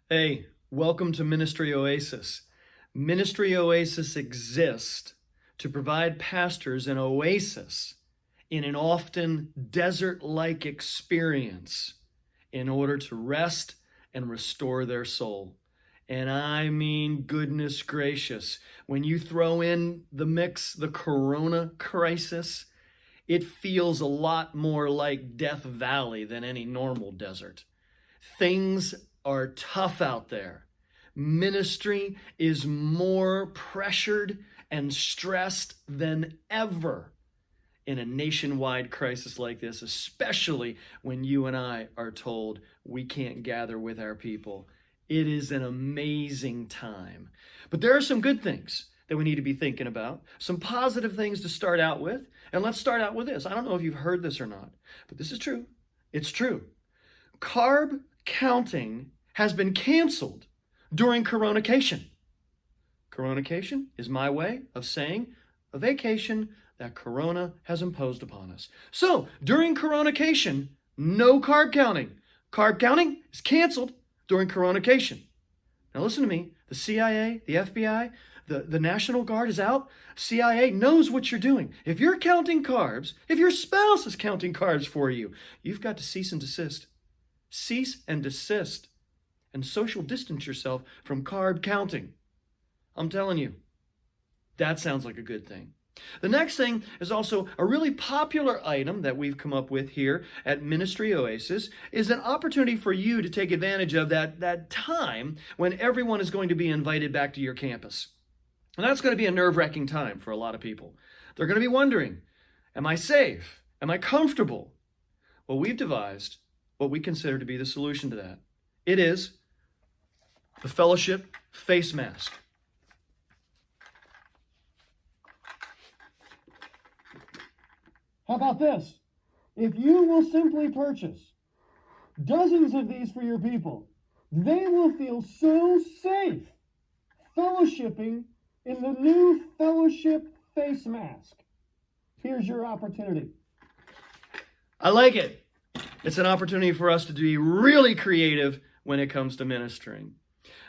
Hey, welcome to Ministry Oasis. Ministry Oasis exists to provide pastors an oasis in an often desert-like experience in order to rest and restore their soul. And I mean, goodness gracious, when you throw in the mix the Corona crisis, it feels a lot more like Death Valley than any normal desert. Things are tough out there. Ministry is more pressured and stressed than ever in a nationwide crisis like this, especially when you and I are told we can't gather with our people. It is an amazing time. But there are some good things that we need to be thinking about, some positive things to start out with. And let's start out with this. I don't know if you've heard this or not, but this is true. It's true. Carb counting has been canceled during Corona-cation. Corona-cation is my way of saying a vacation that Corona has imposed upon us. So during Corona-cation, no carb counting. Carb counting is canceled during Corona-cation. Now listen to me. The CIA, the FBI, the National Guard is out. CIA knows what you're doing. If you're counting carbs, if your spouse is counting carbs for you, you've got to cease and desist. Cease and desist and social distance yourself from carb counting. I'm telling you, that sounds like a good thing. The next thing is also a really popular item that we've come up with here at Ministry Oasis is an opportunity for you to take advantage of that time when everyone is going to be invited back to your campus. And that's going to be a nerve-wracking time for a lot of people. They're going to be wondering, am I safe? Am I comfortable? Well, we've devised what we consider to be the solution to that. It is the fellowship face mask. How about this? If you will simply purchase dozens of these for your people, they will feel so safe fellowshipping in the new fellowship face mask. Here's your opportunity. I like it. It's an opportunity for us to be really creative when it comes to ministering.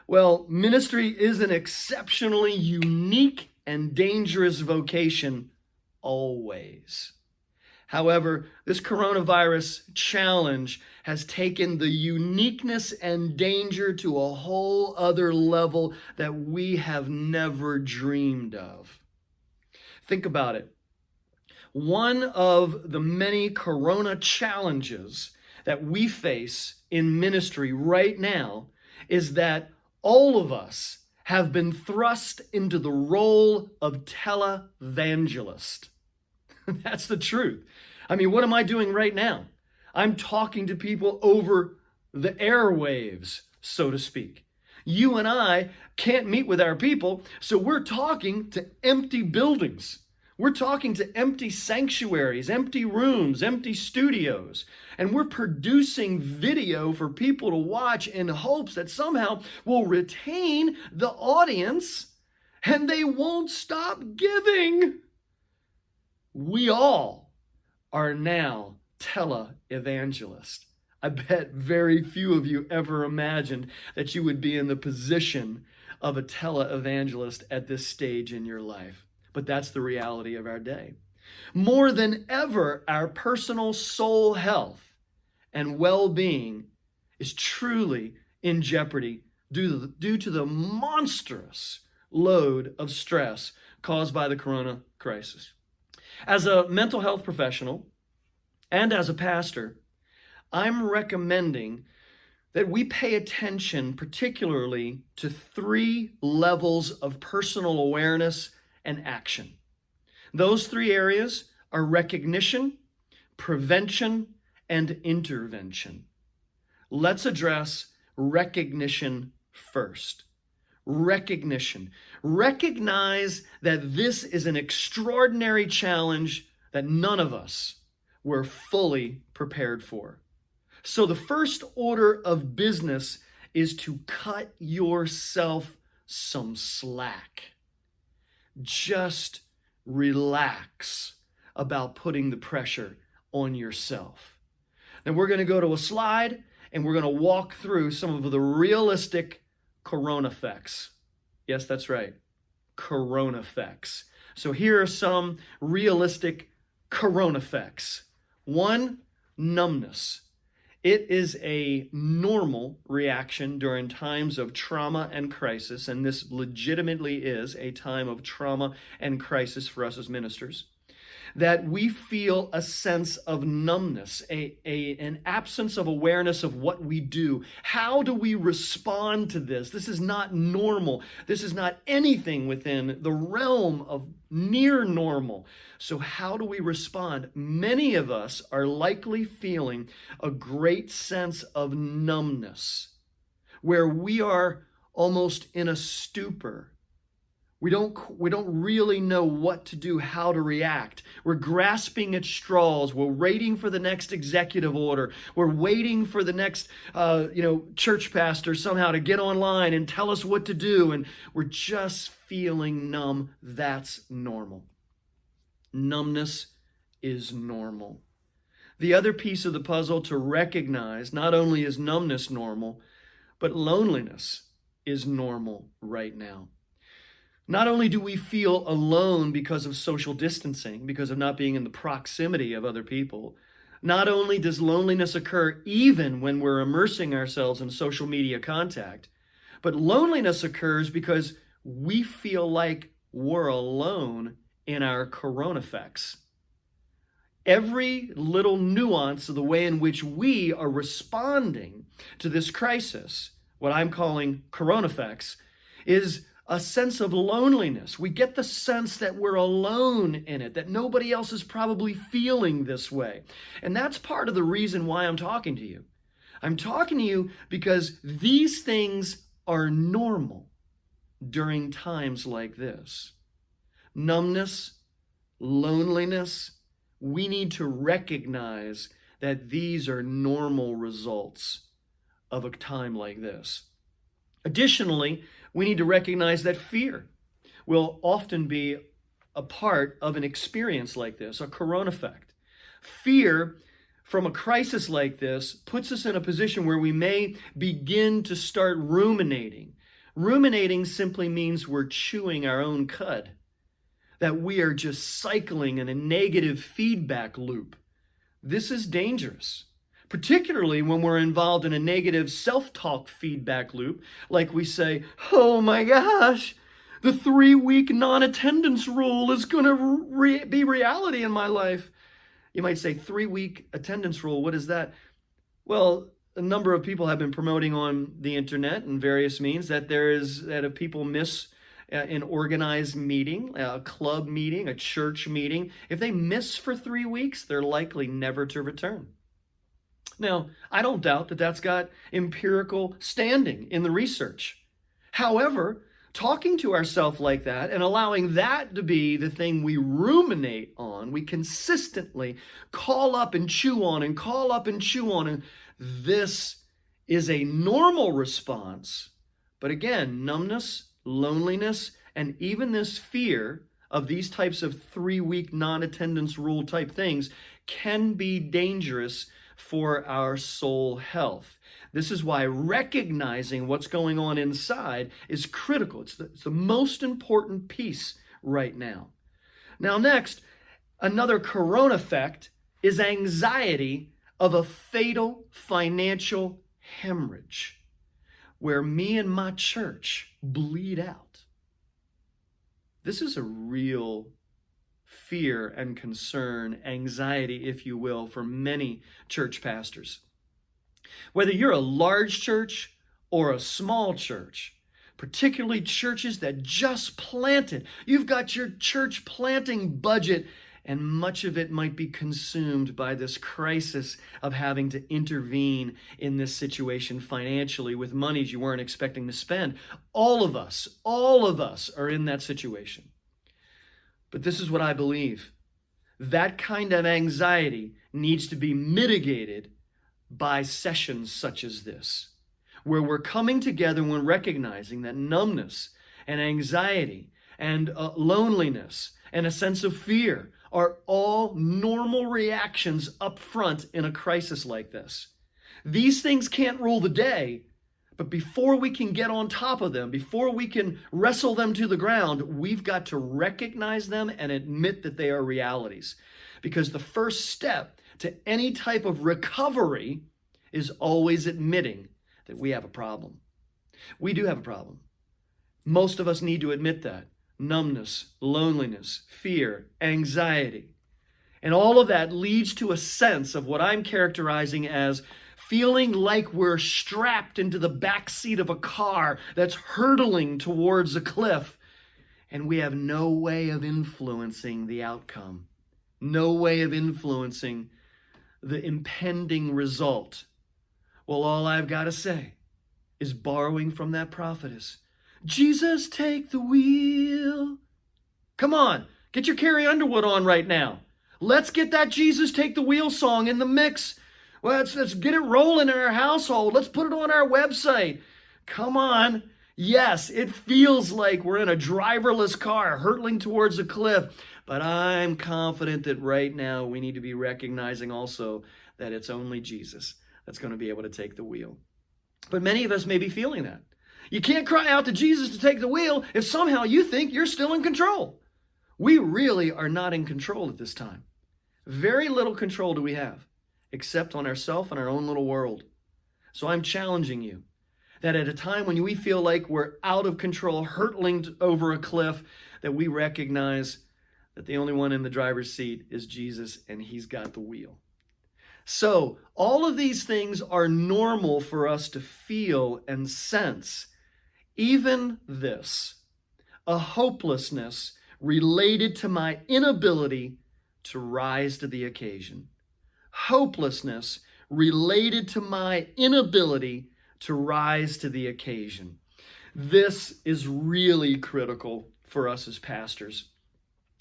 Well, ministry is an exceptionally unique and dangerous vocation always. However, this coronavirus challenge has taken the uniqueness and danger to a whole other level that we have never dreamed of. Think about it. One of the many corona challenges that we face in ministry right now is that all of us have been thrust into the role of televangelist. That's the truth. I mean, what am I doing right now? I'm talking to people over the airwaves, so to speak. You and I can't meet with our people, so we're talking to empty buildings. We're talking to empty sanctuaries, empty rooms, empty studios, and we're producing video for people to watch in hopes that somehow we'll retain the audience and they won't stop giving. We all are now tele-evangelists. I bet very few of you ever imagined that you would be in the position of a tele-evangelist at this stage in your life. But that's the reality of our day. More than ever, our personal soul health and well-being is truly in jeopardy due to the monstrous load of stress caused by the corona crisis. As a mental health professional and as a pastor, I'm recommending that we pay attention particularly to 3 levels of personal awareness and action. Those 3 areas are recognition, prevention, and intervention. Let's address recognition first. Recognition. Recognize that this is an extraordinary challenge that none of us were fully prepared for. So the first order of business is to cut yourself some slack. Just relax about putting the pressure on yourself. Then we're going to go to a slide, and we're going to walk through some of the realistic Corona-ffects. Yes, that's right. Corona-ffects. So here are some realistic Corona-ffects. One, numbness. It is a normal reaction during times of trauma and crisis, and this legitimately is a time of trauma and crisis for us as ministers, that we feel a sense of numbness, an absence of awareness of what we do. How do we respond to this? This is not normal. This is not anything within the realm of near normal. So how do we respond? Many of us are likely feeling a great sense of numbness, where we are almost in a stupor. We don't really know what to do, how to react. We're grasping at straws. We're waiting for the next executive order. We're waiting for the next, church pastor somehow to get online and tell us what to do. And we're just feeling numb. That's normal. Numbness is normal. The other piece of the puzzle to recognize, not only is numbness normal, but loneliness is normal right now. Not only do we feel alone because of social distancing, because of not being in the proximity of other people, not only does loneliness occur even when we're immersing ourselves in social media contact, but loneliness occurs because we feel like we're alone in our Corona-ffects. Every little nuance of the way in which we are responding to this crisis, what I'm calling Corona-ffects, is a sense of loneliness. We get the sense that we're alone in it, that nobody else is probably feeling this way. And that's part of the reason why I'm talking to you. I'm talking to you because these things are normal during times like this. Numbness, loneliness, we need to recognize that these are normal results of a time like this. Additionally, we need to recognize that fear will often be a part of an experience like this, a Corona-ffect. Fear from a crisis like this puts us in a position where we may begin to start ruminating. Ruminating simply means we're chewing our own cud, that we are just cycling in a negative feedback loop. This is dangerous, particularly when we're involved in a negative self-talk feedback loop, like we say, oh my gosh, the 3-week non-attendance rule is going to be reality in my life. You might say, 3-week attendance rule, what is that? Well, a number of people have been promoting on the internet and various means that if people miss an organized meeting, a club meeting, a church meeting, if they miss for 3 weeks, they're likely never to return. Now, I don't doubt that that's got empirical standing in the research. However, talking to ourselves like that and allowing that to be the thing we ruminate on, we consistently call up and chew on and call up and chew on, and this is a normal response. But again, numbness, loneliness, and even this fear of these types of 3-week non-attendance rule type things can be dangerous for our soul health. This is why recognizing what's going on inside is critical. It's the most important piece right now. Now, next, another Corona-ffect is anxiety of a fatal financial hemorrhage, where me and my church bleed out. This is a real fear and concern, anxiety, if you will, for many church pastors. Whether you're a large church or a small church, particularly churches that just planted, you've got your church planting budget, and much of it might be consumed by this crisis of having to intervene in this situation financially with monies you weren't expecting to spend. All of us are in that situation. But this is what I believe. That kind of anxiety needs to be mitigated by sessions such as this, where we're coming together and we're recognizing that numbness and anxiety and loneliness and a sense of fear are all normal reactions up front in a crisis like this. These things can't rule the day, but before we can get on top of them, before we can wrestle them to the ground, we've got to recognize them and admit that they are realities. Because the first step to any type of recovery is always admitting that we have a problem. We do have a problem. Most of us need to admit that. Numbness, loneliness, fear, anxiety. And all of that leads to a sense of what I'm characterizing as feeling like we're strapped into the back seat of a car that's hurtling towards a cliff, and we have no way of influencing the outcome, no way of influencing the impending result. Well, all I've got to say is, borrowing from that prophetess, Jesus, take the wheel. Come on, get your Carrie Underwood on right now. Let's get that Jesus Take the Wheel song in the mix. Well, let's get it rolling in our household. Let's put it on our website. Come on. Yes, it feels like we're in a driverless car hurtling towards a cliff. But I'm confident that right now we need to be recognizing also that it's only Jesus that's going to be able to take the wheel. But many of us may be feeling that. You can't cry out to Jesus to take the wheel if somehow you think you're still in control. We really are not in control at this time. Very little control do we have, except on ourselves and our own little world. So I'm challenging you that at a time when we feel like we're out of control, hurtling over a cliff, that we recognize that the only one in the driver's seat is Jesus, and he's got the wheel. So all of these things are normal for us to feel and sense. Even this, a hopelessness related to my inability to rise to the occasion. Hopelessness related to my inability to rise to the occasion. This is really critical for us as pastors.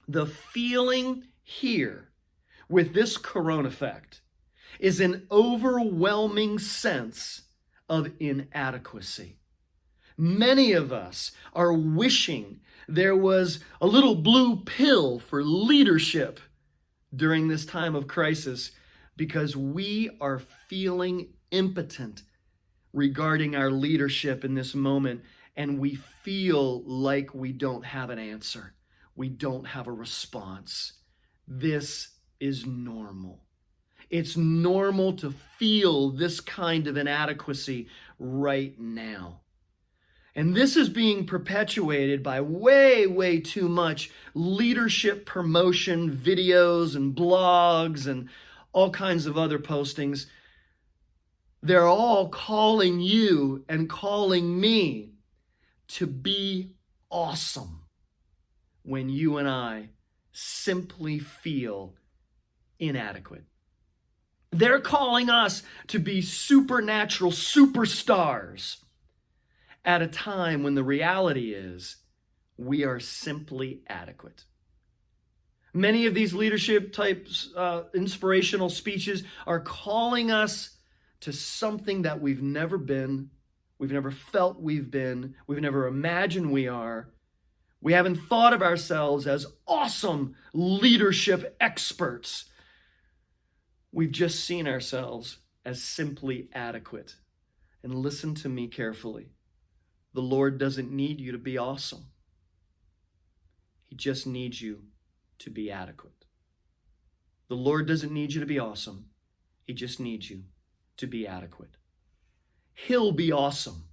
The feeling here with this corona effect is an overwhelming sense of inadequacy. Many of us are wishing there was a little blue pill for leadership during this time of crisis, because we are feeling impotent regarding our leadership in this moment, and we feel like we don't have an answer. We don't have a response. This is normal. It's normal to feel this kind of inadequacy right now. And this is being perpetuated by way too much leadership promotion videos and blogs and all kinds of other postings. They're all calling you and calling me to be awesome when you and I simply feel inadequate. They're calling us to be supernatural superstars at a time when the reality is we are simply adequate. Many of these leadership types, inspirational speeches are calling us to something that we've never been, we've never felt we've been, we've never imagined we are. We haven't thought of ourselves as awesome leadership experts. We've just seen ourselves as simply adequate. And listen to me carefully. The Lord doesn't need you to be awesome. He just needs you to be adequate. The Lord doesn't need you to be awesome. He just needs you to be adequate. He'll be awesome.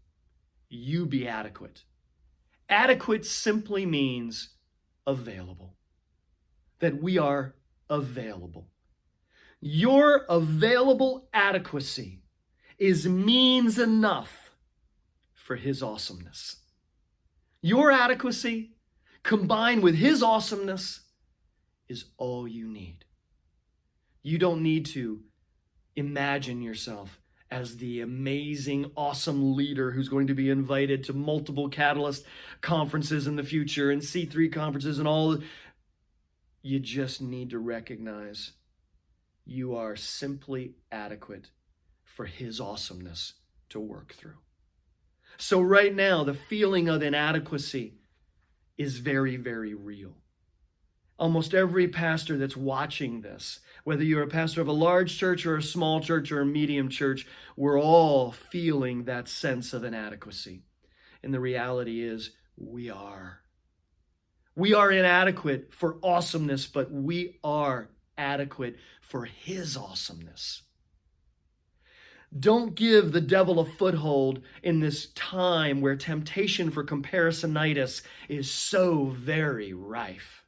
You be adequate. Adequate simply means available. That we are available. Your available adequacy is means enough for His awesomeness. Your adequacy combined with His awesomeness is all you need. You don't need to imagine yourself as the amazing, awesome leader who's going to be invited to multiple Catalyst conferences in the future and C3 conferences and all. You just need to recognize you are simply adequate for His awesomeness to work through. So right now, the feeling of inadequacy is very real. Almost every pastor that's watching this, Whether you're a pastor of a large church or a small church or a medium church, we're all feeling that sense of inadequacy. And the reality is, we are. We are inadequate for awesomeness, but we are adequate for His awesomeness. Don't give the devil a foothold in this time where temptation for comparisonitis is so very rife.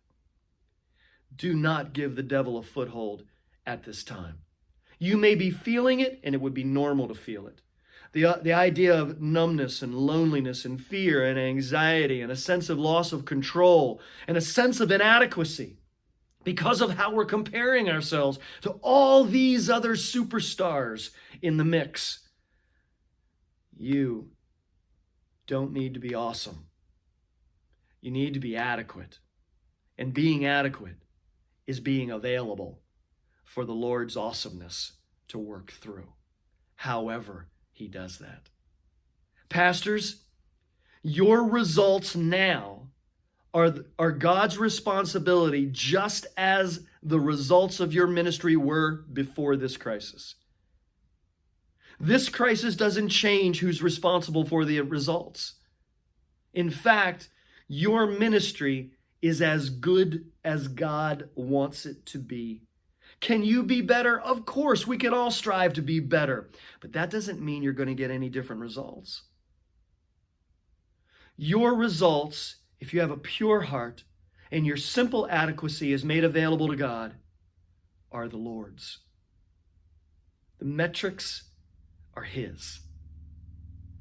Do not give the devil a foothold at this time. You may be feeling it, and it would be normal to feel it. The idea of numbness and loneliness and fear and anxiety and a sense of loss of control and a sense of inadequacy because of how we're comparing ourselves to all these other superstars in the mix. You don't need to be awesome. You need to be adequate. And being adequate is being available for the Lord's awesomeness to work through. However He does that. Pastors, your results now are God's responsibility, just as the results of your ministry were before this crisis. This crisis doesn't change who's responsible for the results. In fact, your ministry is as good as God wants it to be. Can you be better? Of course, we can all strive to be better, but that doesn't mean you're going to get any different results. Your results, if you have a pure heart and your simple adequacy is made available to God, are the Lord's. The metrics are His.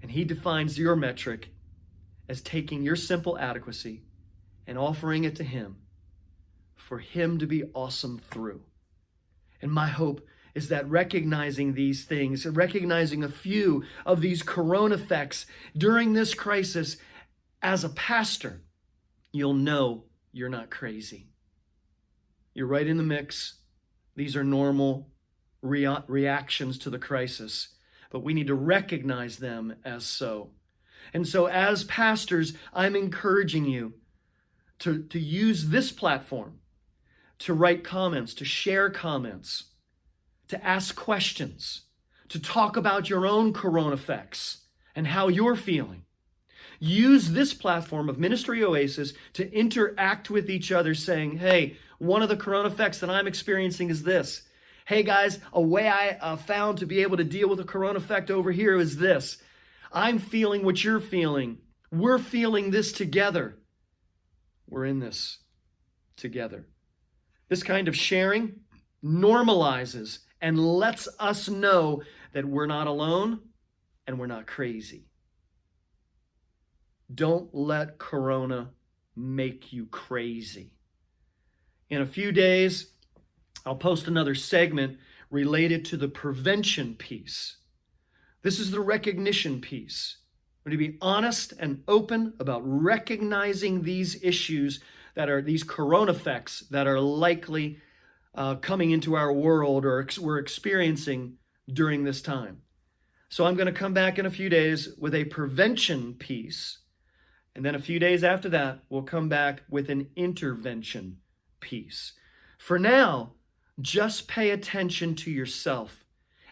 And He defines your metric as taking your simple adequacy and offering it to Him for Him to be awesome through. And my hope is that recognizing these things, recognizing a few of these Corona-ffects during this crisis, as a pastor, you'll know you're not crazy. You're right in the mix. These are normal reactions to the crisis, but we need to recognize them as so. And so as pastors, I'm encouraging you to use this platform to write comments, to share comments, to ask questions, to talk about your own Corona-ffects and how you're feeling. Use this platform of Ministry Oasis to interact with each other, saying, hey, one of the Corona-ffects that I'm experiencing is this. Hey guys, a way I found to be able to deal with a Corona-ffect over here is this. I'm feeling what you're feeling. We're feeling this together. We're in this together. This kind of sharing normalizes and lets us know that we're not alone and we're not crazy. Don't let Corona make you crazy. In a few days, I'll post another segment related to the prevention piece. This is the recognition piece. I'm going to be honest and open about recognizing these issues that are these Corona-ffects that are likely coming into our world or we're experiencing during this time. So I'm going to come back in a few days with a prevention piece. And then a few days after that, we'll come back with an intervention piece. For now, just pay attention to yourself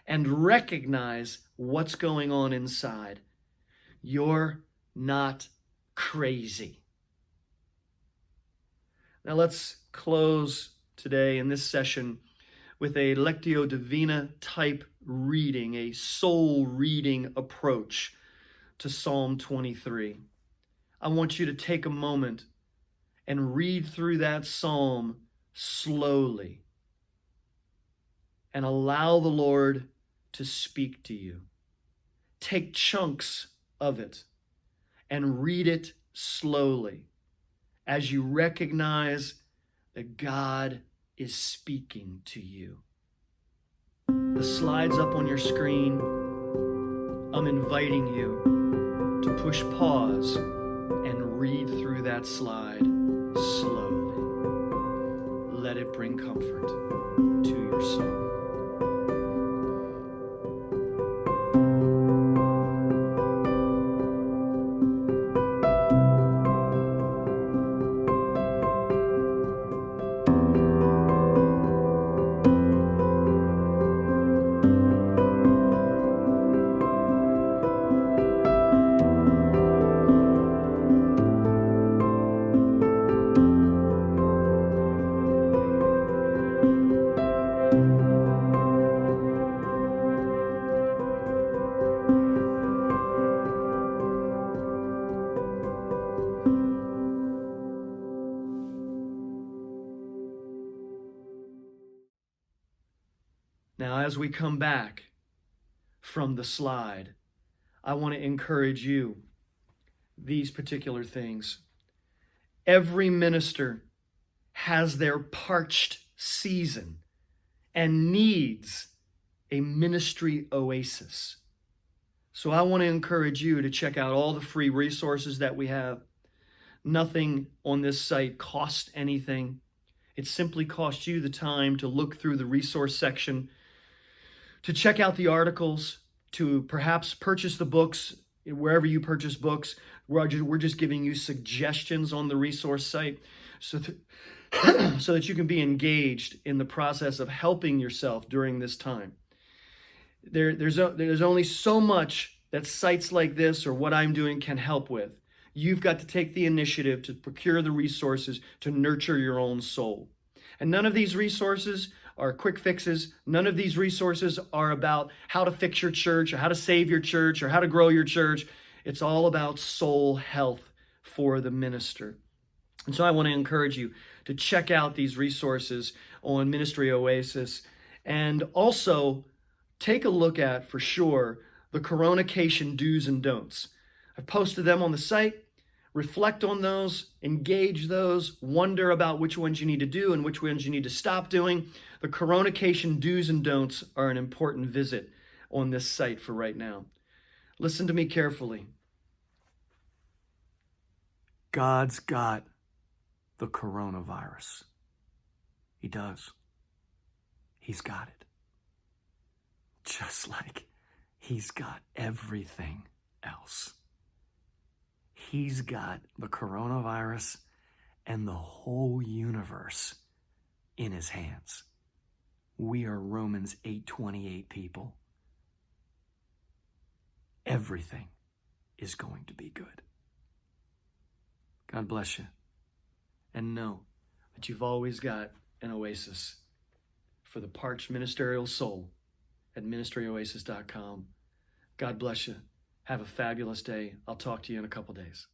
and recognize what's going on inside. You're not crazy. Now let's close today in this session with a Lectio Divina type reading, a soul reading approach to Psalm 23. I want you to take a moment and read through that psalm slowly and allow the Lord to speak to you. Take chunks of it and read it slowly as you recognize that God is speaking to you. The slide's up on your screen. I'm inviting you to push pause and read through that slide slowly. Let it bring comfort to your soul. as we come back from the slide, I want to encourage you these particular things. Every minister has their parched season and needs a ministry oasis. So I want to encourage you to check out all the free resources that we have. Nothing on this site costs anything. It simply costs you the time to look through the resource section, to check out the articles, to perhaps purchase the books wherever you purchase books. We're just giving you suggestions on the resource site so that you can be engaged in the process of helping yourself during this time. There's only so much that sites like this or what I'm doing can help with. You've got to take the initiative to procure the resources to nurture your own soul. And none of these resources are quick fixes. None of these resources are about how to fix your church or how to save your church or how to grow your church. It's all about soul health for the minister. And so I want to encourage you to check out these resources on Ministry Oasis, and also take a look at, for sure, the Corona-cation do's and don'ts. I've posted them on the site. Reflect on those, engage those, wonder about which ones you need to do and which ones you need to stop doing. The Corona-cation do's and don'ts are an important visit on this site for right now. Listen to me carefully. God's got the coronavirus. He does. He's got it. Just like he's got everything else. He's got the coronavirus and the whole universe in his hands. We are Romans 8:28 people. Everything is going to be good. God bless you. And know that you've always got an oasis for the parched ministerial soul at ministeryoasis.com. God bless you. Have a fabulous day. I'll talk to you in a couple days.